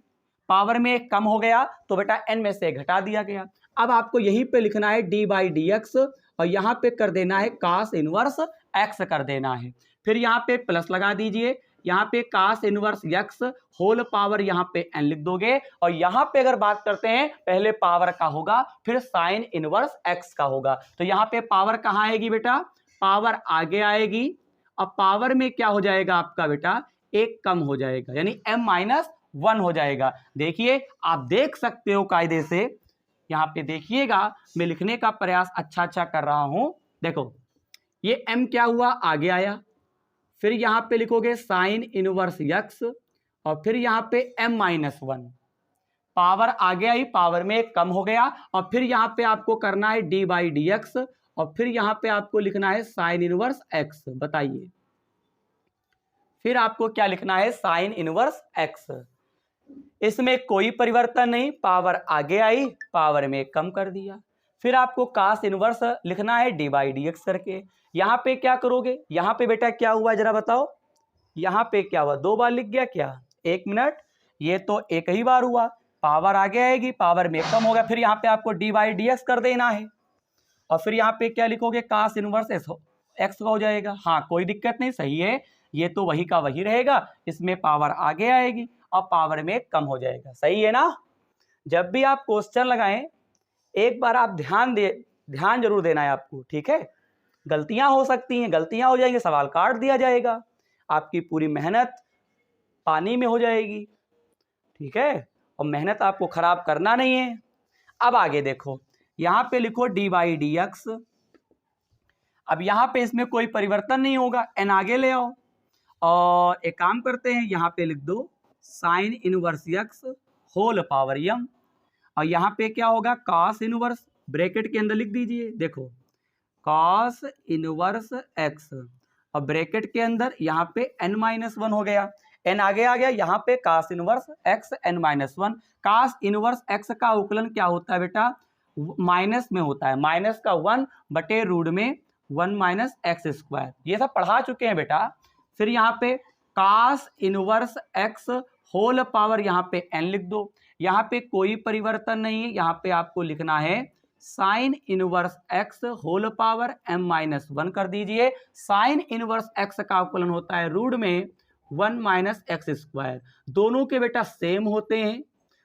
A: पावर में एक कम हो गया तो बेटा n में से घटा दिया गया। अब आपको यहीं पे लिखना है dy dx और यहां पे कर देना है cos इनवर्स x कर देना है, फिर यहां पे प्लस लगा दीजिए, यहां पे cos inverse x whole power यहां पे n लिख दोगे। और यहां पे अगर बात करते हैं, पहले पावर का होगा, फिर साइन इनवर्स x का होगा। तो यहां पे पावर कहां आएगी बेटा, पावर आगे आएगी, अब पावर में क्या हो जाएगा आपका बेटा, एक कम हो जाएगा, यानी m-1 हो जाएगा। देखिए, आप देख सकते हो कायदे से, यहां पे देखिएगा, मैं लिखने का प्रयास अच्छा कर रहा हूं। देखो, ये m क्या हुआ, आगे आया, फिर यहां पे लिखोगे साइन इनवर्स x और फिर यहां पे m-1, पावर आगे आई, पावर में एक कम हो गया, और फिर यहां पे आपको करना है डी बाई डी एक्स, और फिर यहां पे आपको लिखना है साइन इनवर्स एक्स। बताइए फिर आपको क्या लिखना है, साइन इनवर्स एक्स। इसमें कोई परिवर्तन नहीं, पावर आगे आई, पावर में कम कर दिया। फिर आपको कास इनवर्स लिखना है डी बाई डी एक्स करके। यहां पे क्या करोगे, यहां पे बेटा क्या हुआ जरा बताओ, यहां पे क्या हुआ, 2 बार लिख गया क्या, 1 मिनट, ये तो एक ही बार हुआ, पावर आगे आएगी, पावर में कम होगा, फिर यहाँ पे आपको डी बाई डी एक्स कर देना है, और फिर यहाँ पे क्या लिखोगे, कास इनवर्स एक्स का हो जाएगा। हाँ कोई दिक्कत नहीं, सही है, ये तो वही का वही रहेगा, इसमें पावर आगे आएगी और पावर में कम हो जाएगा, सही है ना। जब भी आप क्वेश्चन लगाएं एक बार आप ध्यान जरूर देना है आपको, ठीक है। गलतियां हो सकती हैं, गलतियां हो जाएंगी, सवाल काट दिया जाएगा, आपकी पूरी मेहनत पानी में हो जाएगी, ठीक है, और मेहनत आपको खराब करना नहीं है। अब आगे देखो, यहां पे लिखो डी बाई डी एक्स। अब यहां पे इसमें कोई परिवर्तन नहीं होगा, एन आगे ले आओ, और एक काम करते हैं, यहां पे लिख दो sine inverse x whole power m, और यहां पे क्या होगा, कॉस इनवर्स, ब्रैकेट के अंदर लिख दीजिए, देखो कॉस इनवर्स एक्स, और ब्रैकेट के अंदर यहाँ पे n माइनस 1 हो गया, n आगे आ गया, यहाँ पे कास इनवर्स x n माइनस 1। कास इनवर्स x का उकलन क्या होता है बेटा, माइनस में होता है, माइनस का 1 बटे रूट में 1 माइनस एक्स स्क्वायर, ये सब पढ़ा चुके हैं बेटा। फिर यहाँ पे कास इनवर्स x होल पावर यहाँ पे n लिख दो, यहाँ पे कोई परिवर्तन नहीं है, यहाँ पे आपको लिखना है sine inverse x whole power m minus 1 कर दीजिए। साइन इनवर्स एक्स का अवकलन होता है रूट में 1 माइनस एक्स स्क्वायर, दोनों के बेटा सेम होते हैं,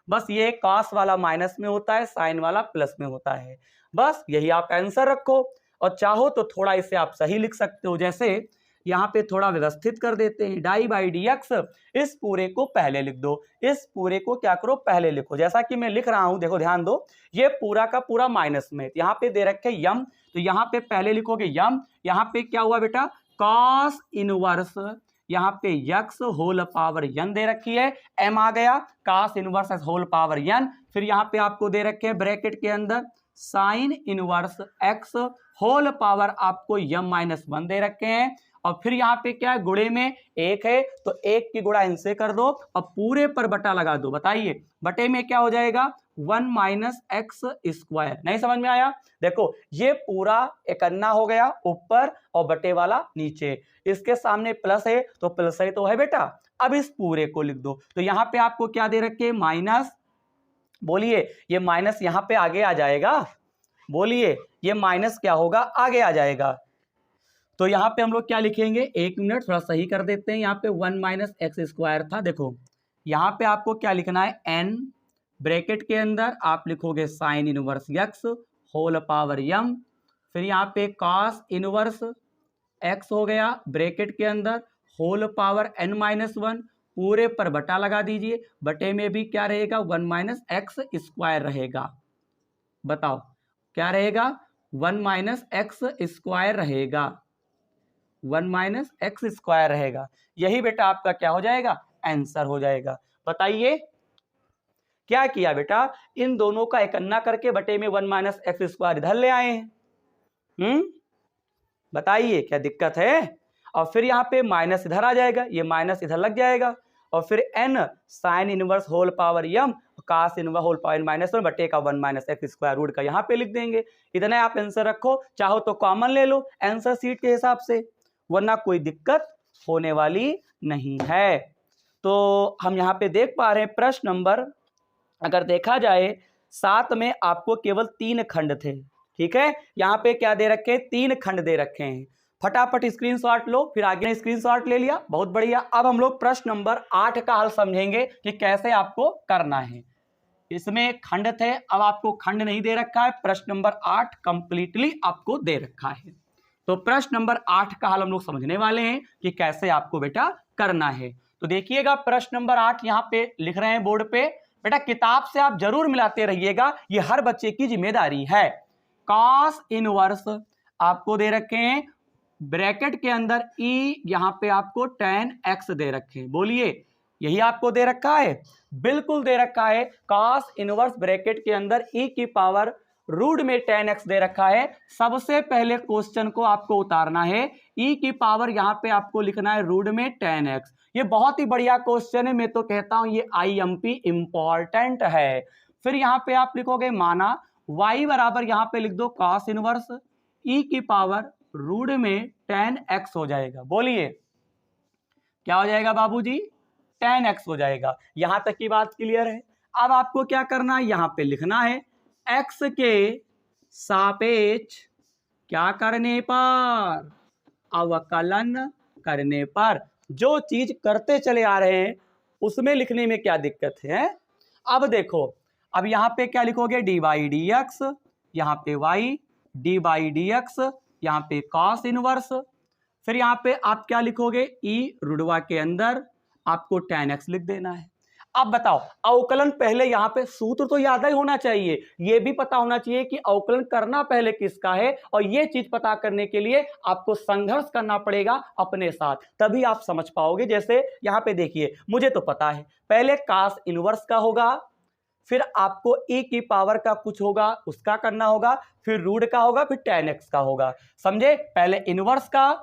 A: बस ये कॉस वाला माइनस में होता है, साइन वाला प्लस में होता है, बस यही आप आंसर रखो। और चाहो तो थोड़ा इसे आप सही लिख सकते हो, जैसे यहाँ पे थोड़ा व्यवस्थित कर देते हैं, डाई बाई डी एक्स, इस पूरे को पहले लिख दो, इस पूरे को क्या करो पहले लिखो, जैसा कि मैं लिख रहा हूं, देखो ध्यान दो, ये पूरा का पूरा माइनस में, यहाँ पे दे रखे यम, तो यहाँ पे पहले लिखोगे यम, यहाँ पे क्या हुआ बेटा, कॉस इनवर्स, यहाँ पे यक्स होल पावर यन दे रखी है, एम आ गया, कॉस इनवर्स होल पावर यन, फिर यहाँ पे आपको दे रखे हैं ब्रैकेट के अंदर sine inverse x whole power आपको यम माइनस 1 दे रखे हैं, और फिर यहाँ पे क्या है, गुणे में 1 है, तो 1 की गुणा इनसे कर दो और पूरे पर बटा लगा दो। बताइए बटे में क्या हो जाएगा, 1 माइनस एक्स स्क्वायर। नहीं समझ में आया, देखो ये पूरा एकन्ना हो गया ऊपर और बटे वाला नीचे, इसके सामने प्लस है तो प्लस है तो है बेटा। अब इस पूरे को लिख दो, तो यहाँ पे आपको क्या दे रखे, माइनस, बोलिए ये माइनस यहाँ पे आगे आ जाएगा, बोलिए ये माइनस क्या होगा, आगे आ जाएगा, तो यहाँ पे हम लोग क्या लिखेंगे, 1 मिनट थोड़ा सही कर देते हैं, यहाँ पे 1 माइनस एक्स स्क्वायर था, देखो यहाँ पे आपको क्या लिखना है, n ब्रैकेट के अंदर आप लिखोगे sine inverse x whole power m, फिर यहाँ पे कॉस इनवर्स एक्स हो गया ब्रैकेट के अंदर होल पावर n माइनस 1, पूरे पर बटा लगा दीजिए, बटे में भी क्या रहेगा, 1 माइनस एक्स स्क्वायर रहेगा, बताओ क्या रहेगा, 1 माइनस एक्स स्क्वायर रहेगा, 1 माइनस एक्स स्क्वायर रहेगा, यही बेटा आपका क्या हो जाएगा, आंसर हो जाएगा। बताइए क्या किया बेटा, इन दोनों का एकन्ना करके बटे में 1 माइनस एक्स स्क्वायर इधर ले आए हैं, बताइए क्या दिक्कत है। और फिर यहाँ पे माइनस इधर आ जाएगा, ये माइनस इधर लग जाएगा, और फिर n sine inverse whole power m cos inverse whole power minus 1 बटे का 1 माइनस एक्स स्क्वायर रूट का यहाँ पे लिख देंगे, इतना आप आंसर रखो, चाहो तो कॉमन ले लो आंसर सीट के हिसाब से, वरना कोई दिक्कत होने वाली नहीं है। तो हम यहाँ पे देख पा रहे हैं प्रश्न नंबर, अगर देखा जाए 7 में आपको केवल 3 खंड थे, ठीक है, यहाँ पे क्या दे रखे हैं, 3 खंड दे रखे हैं, फटाफट स्क्रीनशॉट लो, फिर आगे स्क्रीनशॉट ले लिया, बहुत बढ़िया। अब हम लोग प्रश्न नंबर 8 का हल समझेंगे कि कैसे आपको करना है। इसमें खंड थे, अब आपको खंड नहीं दे रखा है, प्रश्न नंबर 8 कंप्लीटली आपको दे रखा है। तो प्रश्न नंबर 8 का हल हम लोग समझने वाले हैं कि कैसे आपको बेटा करना है। तो देखिएगा प्रश्न नंबर 8 यहाँ पे लिख रहे हैं बोर्ड पे, बेटा किताब से आप जरूर मिलाते रहिएगा, ये हर बच्चे की जिम्मेदारी है। कॉस इनवर्स आपको दे रखे हैं ब्रैकेट के अंदर e, यहाँ पे आपको tan x दे रखे हैं, बोलिए यही आपको दे रखा है, बिल्कुल दे रखा है। cos इनवर्स ब्रैकेट के अंदर e की पावर रूट में tan x दे रखा है। सबसे पहले क्वेश्चन को आपको उतारना है, e की पावर यहां पे आपको लिखना है रूट में tan x। ये बहुत ही बढ़िया क्वेश्चन है, मैं तो कहता हूं ये IMP इंपॉर्टेंट है। फिर यहां पे आप लिखोगे माना y बराबर यहां पे लिख दो cos इनवर्स e की पावर रूट में tan x हो जाएगा। बोलिए क्या हो जाएगा बाबूजी? tan x हो जाएगा। यहां तक की बात क्लियर है। अब आपको क्या करना है, यहां पे लिखना है x के सापेक्ष क्या करने पर, अवकलन करने पर। जो चीज करते चले आ रहे हैं उसमें लिखने में क्या दिक्कत है? अब देखो, अब यहां पे क्या लिखोगे, डी बाई डी एक्स, यहां पे y, D by d x, यहां पे cos इनवर्स, फिर यहां पे आप क्या लिखोगे, e रुडवा के अंदर आपको tan x लिख देना है। अब बताओ अवकलन पहले, यहां पे सूत्र तो याद ही होना चाहिए, यह भी पता होना चाहिए कि अवकलन करना पहले किसका है, और यह चीज पता करने के लिए आपको संघर्ष करना पड़ेगा अपने साथ, तभी आप समझ पाओगे। जैसे यहां पे देखिए, मुझे तो पता है पहले cos इनवर्स का होगा, फिर आपको e की पावर का कुछ होगा उसका करना होगा, फिर रूट का होगा, फिर tan x का होगा। समझे? पहले इनवर्स का,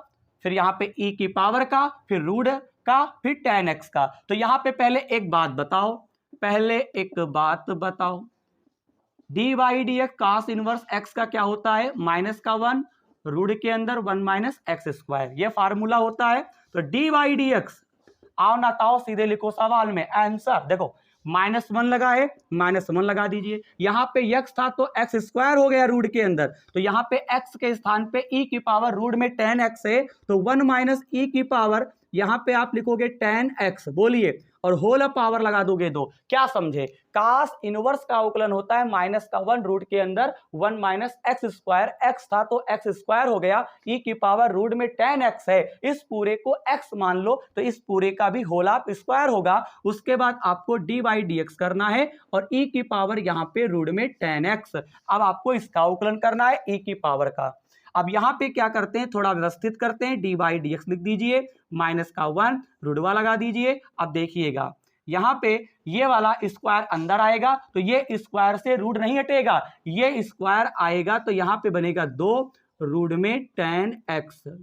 A: फिर यहां पे e की पावर का, फिर रूट का, फिर tan x का। तो यहां पे पहले एक बात बताओ, D by d x cos inverse x का क्या होता है, माइनस का 1, रूट के अंदर 1 माइनस एक्स स्क्वायर, ये फार्मूला होता है। तो डी बाई डी एक्स, आओ ना ताओ सीधे लिखो सवाल में आंसर। देखो -1 लगा है, -1 लगा दीजिए। यहां पे x था तो एक्स स्क्वायर हो गया रूट के अंदर, तो यहां पे x के स्थान पे e की पावर रूट में tan x है, तो 1 माइनस e की पावर यहां पे आप लिखोगे tan x, बोलिए, और होल पावर लगा दोगे 2। क्या समझे? cos इनवर्स का अवकलन होता है -1 रूट के अंदर 1 माइनस एक्स स्क्वायर, x था तो एक्स स्क्वायर हो गया, e की पावर रूट में tan x है, इस पूरे को x मान लो तो इस पूरे का भी होल आप स्क्वायर होगा। उसके बाद आपको डी बाई डी एक्स करना है और e की पावर यहां पे रूट में tan x। अब आपको इसका अवकलन करना है e की पावर का। अब यहां पे क्या करते हैं, थोड़ा व्यवस्थित करते हैं, डी बाई डी एक्स लिख दीजिए, माइनस का 1 रुडवा लगा दीजिए। अब देखिएगा यहां पे ये वाला स्क्वायर अंदर आएगा तो ये स्क्वायर से रूट नहीं हटेगा, ये स्क्वायर आएगा तो यहां पे बनेगा 2 रूट में tan x।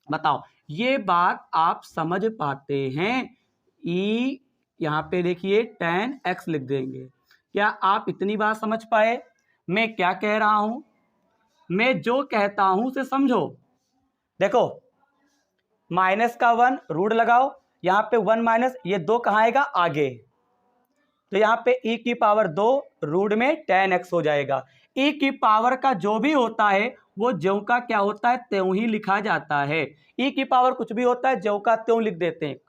A: बताओ ये बात आप समझ पाते हैं? ई यहां पे देखिए tan x लिख देंगे। क्या आप इतनी बात समझ पाए मैं क्या कह रहा हूं? मैं जो कहता हूं उसे समझो। देखो माइनस का 1 रूट लगाओ, यहां पे 1 माइनस, ये 2 कहां आएगा, आगे, तो यहां पे e की पावर 2 रूट में tan x हो जाएगा। e की पावर का जो भी होता है वो ज्यों का क्या होता है त्यों ही लिखा जाता है। e की पावर कुछ भी होता है ज्यों का त्यों लिख देते हैं।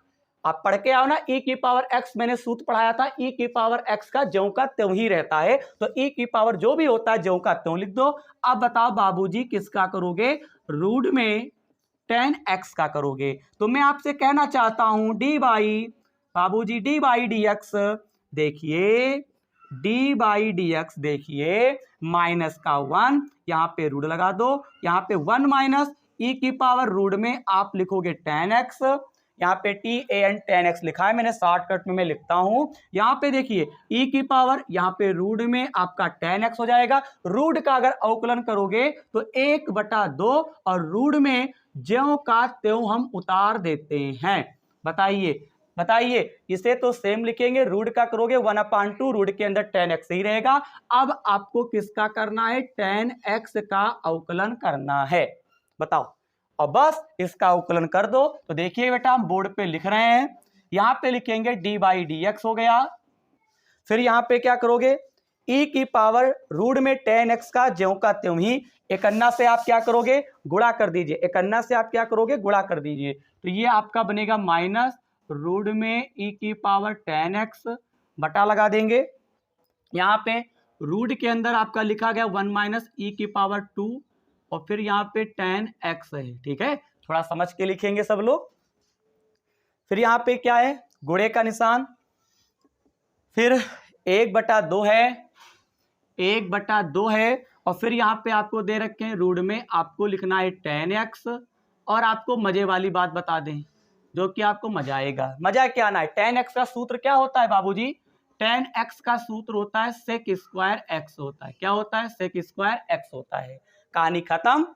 A: आप पढ़ के आओ ना, e की पावर x, मैंने सूत्र पढ़ाया था, e की पावर x का ज्यों का त्यों ही रहता है, तो e की पावर जो भी होता है ज्यों का त्यों लिख दो। अब बताओ बाबूजी किसका करोगे, रूट में tan x का करोगे। तो मैं आपसे कहना चाहता हूं डी बाई, बाबूजी डी बाई डी एक्स, देखिए डी बाई डी एक्स, देखिए माइनस का 1 यहां पे रूट लगा दो, यहां पे 1 माइनस e की पावर रूट में आप लिखोगे tan x, यहाँ पे tan tan x लिखा है, मैंने शॉर्टकट में मैं लिखता हूं। यहाँ पे देखिए e की पावर यहाँ पे रूट में आपका tan x हो जाएगा। रूट का अगर अवकलन करोगे तो 1/2 और रूट में ज्यों का त्यों हम उतार देते हैं। बताइए बताइए, इसे तो सेम लिखेंगे, रूट का करोगे 1/2, रूट के अंदर tan x ही रहेगा। अब आपको किसका करना है, tan x का अवकलन करना है। बताओ, और बस इसका अवकलन कर दो। तो देखिए बेटा हम बोर्ड पे लिख रहे हैं, यहां पे लिखेंगे डी बाई डी एक्स हो गया, फिर यहां पे क्या करोगे, e की पावर रूट में tan x का ज्यों का त्यों ही, एक अन्ना से आप क्या करोगे, गुणा कर दीजिए, एक अन्ना से आप क्या करोगे, गुणा कर दीजिए, तो ये आपका बनेगा माइनस रूट में e की पावर tan x बटा लगा देंगे। यहां पे रूट के अंदर आपका लिखा गया 1 माइनस e की पावर 2 और फिर यहां पे tan x है, ठीक है, थोड़ा समझ के लिखेंगे सब लोग। फिर यहां पे क्या है, गुणे का निशान, फिर 1/2 है, 1/2 है, और फिर यहां पे आपको दे रखे हैं रूट में आपको लिखना है tan x। और आपको मजे वाली बात बता दें, जो कि आपको मजा आएगा। मजा क्या आना है, tan x का सूत्र क्या होता है बाबूजी, tan x का सूत्र होता है सेक स्क्वायर x होता है। क्या होता है, सेक स्क्वायर x होता है। कहानी खत्म।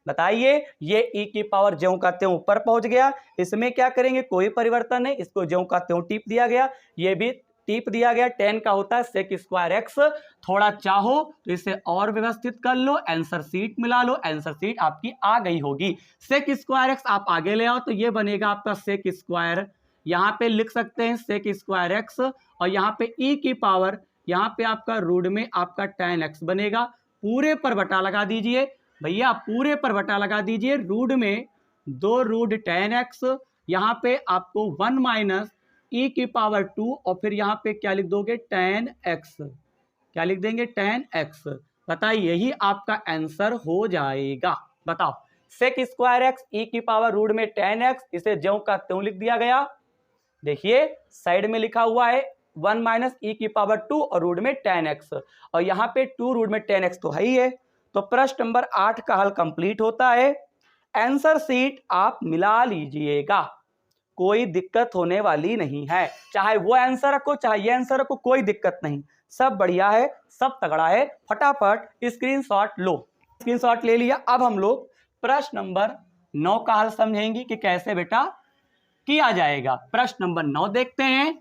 A: बताइए, ये e की पावर ज्यों का त्यों ऊपर पहुंच गया, इसमें क्या करेंगे, कोई परिवर्तन नहीं, इसको ज्यों का त्यों टिप दिया गया, ये भी टिप दिया गया। tan का होता है सेक स्क्वायर x। थोड़ा चाहो तो इसे और व्यवस्थित कर लो, आंसर शीट मिला लो, आंसर शीट आपकी आ गई होगी। सेक स्क्वायर x आप आगे ले आओ तो ये बनेगा आपका सेक स्क्वायर, यहाँ पे लिख सकते हैं सेक स्क्वायर x, और यहाँ पे e की पावर, यहाँ पे आपका रूट में आपका tan x बनेगा। पूरे पर बटा लगा दीजिए भैया, पूरे पर बटा लगा दीजिए। रूट में 2 रूट tan x, यहाँ पे आपको 1 माइनस e की पावर 2, और फिर यहाँ पे क्या लिख दोगे, tan x। क्या लिख देंगे, tan x। बताइए, यही आपका आंसर हो जाएगा। बताओ, सेक स्क्वायर x e की पावर रूट में tan x, इसे ज्यों का त्यों लिख दिया गया। देखिए साइड में लिखा हुआ है 1 माइनस e की पावर 2 और रूट में tan x, और यहाँ पे 2 रूट में tan x तो है ही है। तो प्रश्न नंबर 8 का हल कंप्लीट होता है। आंसर शीट आप मिला लीजिएगा, कोई दिक्कत होने वाली नहीं है। चाहे वो आंसर रखो चाहे ये आंसर रखो, कोई दिक्कत नहीं, सब बढ़िया है, सब तगड़ा है। फटाफट स्क्रीनशॉट लो। स्क्रीनशॉट ले लिया। अब हम लोग प्रश्न नंबर 9 का हल समझेंगे कि कैसे बेटा किया जाएगा। प्रश्न नंबर 9 देखते हैं।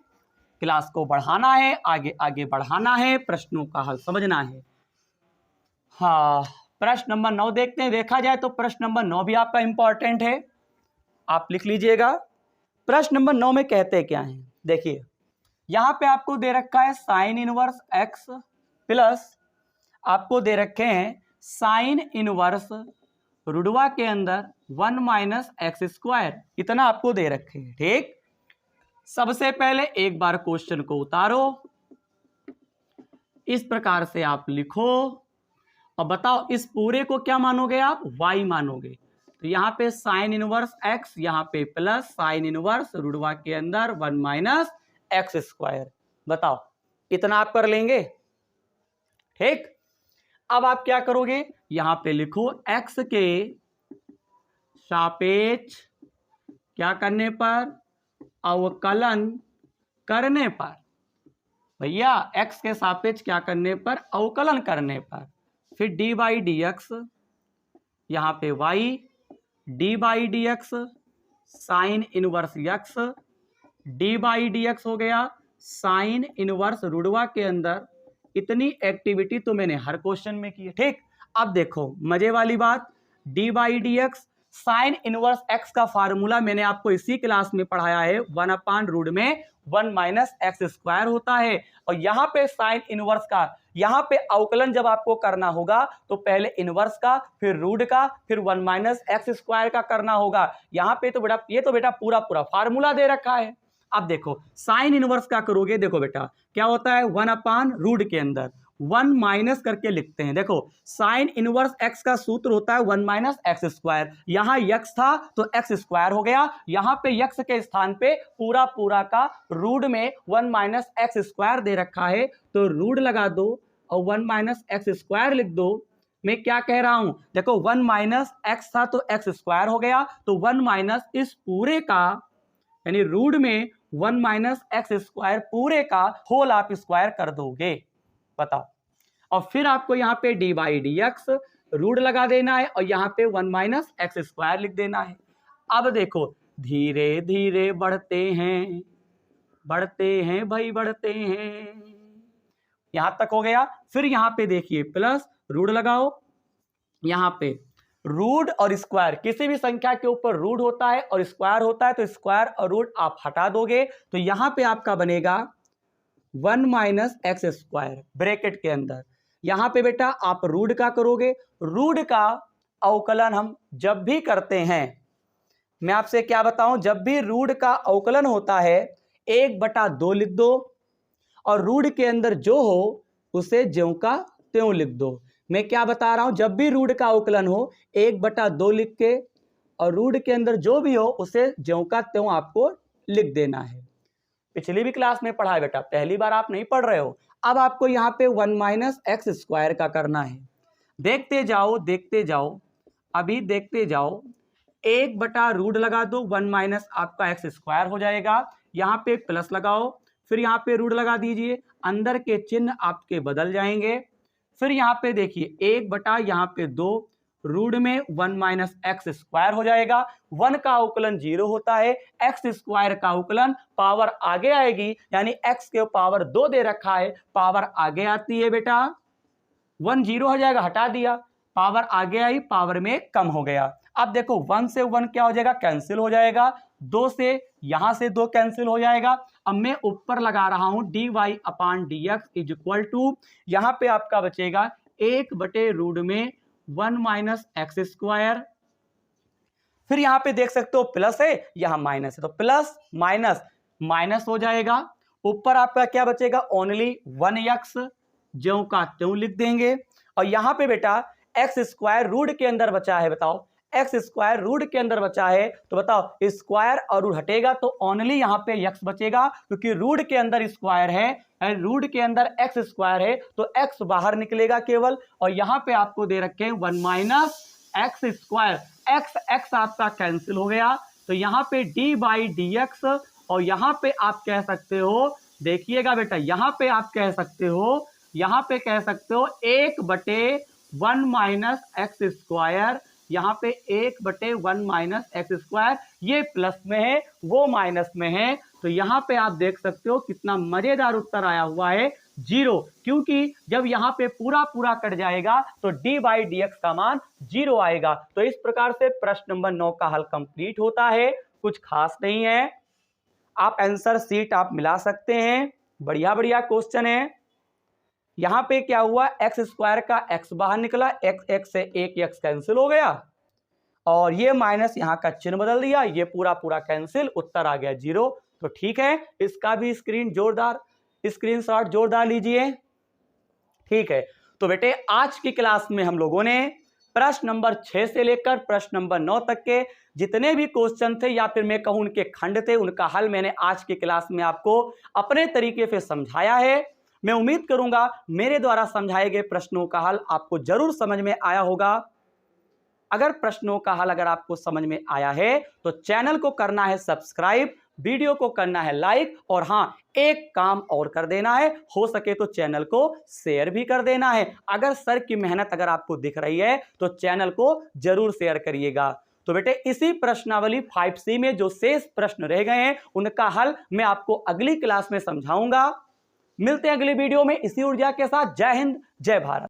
A: क्लास को बढ़ाना है, आगे आगे बढ़ाना है, प्रश्नों का हल समझना है। हाँ, प्रश्न नंबर 9 देखते हैं। देखा जाए तो प्रश्न नंबर 9 भी आपका इंपॉर्टेंट है, आप लिख लीजिएगा। प्रश्न नंबर 9 में कहते क्या है, देखिए यहां पे आपको दे रखा है साइन इनवर्स x प्लस आपको दे रखे हैं साइन इनवर्स रुडवा के अंदर 1 माइनस एक्स स्क्वायर, इतना आपको दे रखे हैं। ठीक, सबसे पहले एक बार क्वेश्चन को उतारो, इस प्रकार से आप लिखो और बताओ इस पूरे को क्या मानोगे आप, y मानोगे। तो यहाँ पे साइन इनवर्स x, यहाँ पे प्लस साइन इनवर्स रुडवा के अंदर 1 माइनस एक्स स्क्वायर। बताओ, इतना आप कर लेंगे। ठीक, अब आप क्या करोगे, यहां पे लिखो x के सापेक्ष क्या करने पर, अवकलन करने पर। भैया x के सापेक्ष क्या करने पर, अवकलन करने पर। फिर डी बाई डी एक्स, यहाँ पे y, D by d x sign inverse x, D by d x हो गया साइन इनवर्स रुडवा के अंदर। इतनी एक्टिविटी तो मैंने हर क्वेश्चन में की है। ठीक, अब देखो मजे वाली बात, D by d x sign inverse x का फार्मूला मैंने आपको इसी क्लास में पढ़ाया है, 1/रूट में 1 माइनस एक्स स्क्वायर होता है। और यहाँ पे साइन इनवर्स का, यहाँ पे अवकलन जब आपको करना होगा तो पहले इनवर्स का, फिर रूट का, फिर 1 माइनस एक्स स्क्वायर का करना होगा। यहाँ पे तो बेटा, ये तो बेटा पूरा पूरा फार्मूला दे रखा है। अब देखो साइन इनवर्स का करोगे, देखो बेटा क्या होता है, 1/रूट के अंदर 1 माइनस करके लिखते हैं। देखो साइन इनवर्स x का सूत्र होता है 1 माइनस एक्स स्क्वायर, यहाँ x था तो एक्स स्क्वायर हो गया, यहाँ पे x के स्थान पे पूरा पूरा का रूट में 1 माइनस एक्स स्क्वायर दे रखा है, तो रूट लगा दो और 1 माइनस एक्स स्क्वायर लिख दो। मैं क्या कह रहा हूं, देखो 1 माइनस एक्स था तो एक्स स्क्वायर हो गया, तो 1 माइनस इस पूरे का यानी रूट में 1 माइनस एक्स स्क्वायर पूरे का होल आप स्क्वायर कर दोगे। बताओ, और फिर आपको यहाँ पे d by d x root लगा देना है और यहाँ पे 1 माइनस एक्स स्क्वायर लिख देना है। अब देखो धीरे धीरे बढ़ते हैं भाई बढ़ते हैं, यहां तक हो गया। फिर यहाँ पे देखिए प्लस रूट लगाओ, यहाँ पे रूट और स्क्वायर, किसी भी संख्या के ऊपर रूट होता है और स्क्वायर होता है, तो स्क्वायर और रूट आप हटा दोगे, तो यहाँ पे आपका बनेगा 1 माइनस एक्स स्क्वायर ब्रैकेट के अंदर। यहाँ पे बेटा आप रूट का करोगे, रूट का अवकलन हम जब भी करते हैं, मैं आपसे क्या बताऊं, जब भी रूट का अवकलन होता है 1/2 लिख दो और रूट के अंदर जो हो उसे ज्यों का त्यों लिख दो। मैं क्या बता रहा हूं, जब भी रूट का अवकलन हो 1/2 लिख के और रूट के अंदर जो भी हो उसे ज्यों का त्यों आपको लिख देना है। पिछली भी क्लास में पढ़ा है बेटा, पहली बार आप नहीं पढ़ रहे हो। अब आपको यहाँ पे 1 माइनस एक्स स्क्वायर का करना है। देखते जाओ अभी देखते जाओ, 1/रूट लगा दो, 1 माइनस आपका एक्स स्क्वायर हो जाएगा, यहाँ पे प्लस लगाओ, फिर यहाँ पे रूट लगा दीजिए, अंदर के चिन्ह आपके बदल जाएंगे। फिर यहाँ पे देखिए 1/, यहाँ पे 2, रूट में 1 माइनस एक्स स्क्वायर हो जाएगा। 1 का अवकलन 0 होता है, एक्स स्क्वायर का अवकलन पावर आगे आएगी, यानी एक्स के पावर 2 दे रखा है, पावर आगे आती है बेटा, 1 0 हो जाएगा, हटा दिया, पावर आगे आई, पावर में कम हो गया। अब देखो 1 से 1 क्या हो जाएगा, कैंसिल हो जाएगा, 2 से यहां से 2 कैंसिल हो जाएगा। अब मैं ऊपर लगा रहा हूं dy/dx इज इक्वल टू, यहां पे आपका बचेगा 1/रूट में 1 माइनस एक्स स्क्वायर, फिर यहां पे देख सकते हो प्लस है, यहां माइनस है, तो प्लस माइनस माइनस हो जाएगा, ऊपर आपका क्या बचेगा, ओनली 1x, ज्यों का त्यों लिख देंगे। और यहां पे बेटा एक्स स्क्वायर रूट के अंदर बचा है, बताओ एक्स स्क्वायर रूट के अंदर बचा है, तो बताओ स्क्वायर और रूट हटेगा तो ओनली यहां पे एक्स बचेगा, क्योंकि रूट के अंदर स्क्वायर है, रूट के अंदर एक्स स्क्वायर है, तो एक्स बाहर निकलेगा केवल। और यहां पे आपको दे रखे हैं 1 minus x square, x x आपका कैंसिल हो गया, तो यहां पे dy/dx, और यहां पे आप कह सकते हो, देखिएगा बेटा यहां पे आप कह सकते हो, यहां पे कह सकते हो 1/1 माइनस एक्स स्क्वायर, यहां पे 1/1 माइनस एक्स स्क्वायर, ये प्लस में है वो माइनस में है, तो यहां पे आप देख सकते हो कितना मजेदार उत्तर आया हुआ है 0, क्योंकि जब यहां पे पूरा पूरा कट जाएगा तो dy/dx का मान 0 आएगा। तो इस प्रकार से प्रश्न नंबर 9 का हल कंप्लीट होता है, कुछ खास नहीं है, आप आंसर सीट आप मिला सकते हैं, बढ़िया बढ़िया क्वेश्चन है। यहां पे क्या हुआ, एक्स स्क्वायर का एक्स बाहर निकला, एक्स एक्स से एक एक्स कैंसिल हो गया, और ये माइनस यहां का चिन्ह बदल दिया, ये पूरा पूरा कैंसिल, उत्तर आ गया 0। तो ठीक है, इसका भी स्क्रीनशॉट जोरदार लीजिए। ठीक है, तो बेटे आज की क्लास में हम लोगों ने प्रश्न नंबर 6 से लेकर प्रश्न नंबर 9 तक के जितने भी क्वेश्चन थे, या फिर मैं कहूं उनके खंड थे, उनका हल मैंने आज की क्लास में आपको अपने तरीके से समझाया है। मैं उम्मीद करूंगा मेरे द्वारा समझाए गए प्रश्नों का हल आपको जरूर समझ में आया होगा। अगर प्रश्नों का हल अगर आपको समझ में आया है तो चैनल को करना है सब्सक्राइब, वीडियो को करना है लाइक, और हां एक काम और कर देना है, हो सके तो चैनल को शेयर भी कर देना है। अगर सर की मेहनत अगर आपको दिख रही है तो चैनल को जरूर शेयर करिएगा। तो बेटे इसी प्रश्नावली 5C में जो शेष प्रश्न रह गए हैं उनका हल मैं आपको अगली क्लास में समझाऊंगा। मिलते हैं अगली वीडियो में इसी ऊर्जा के साथ। जय हिंद, जय भारत।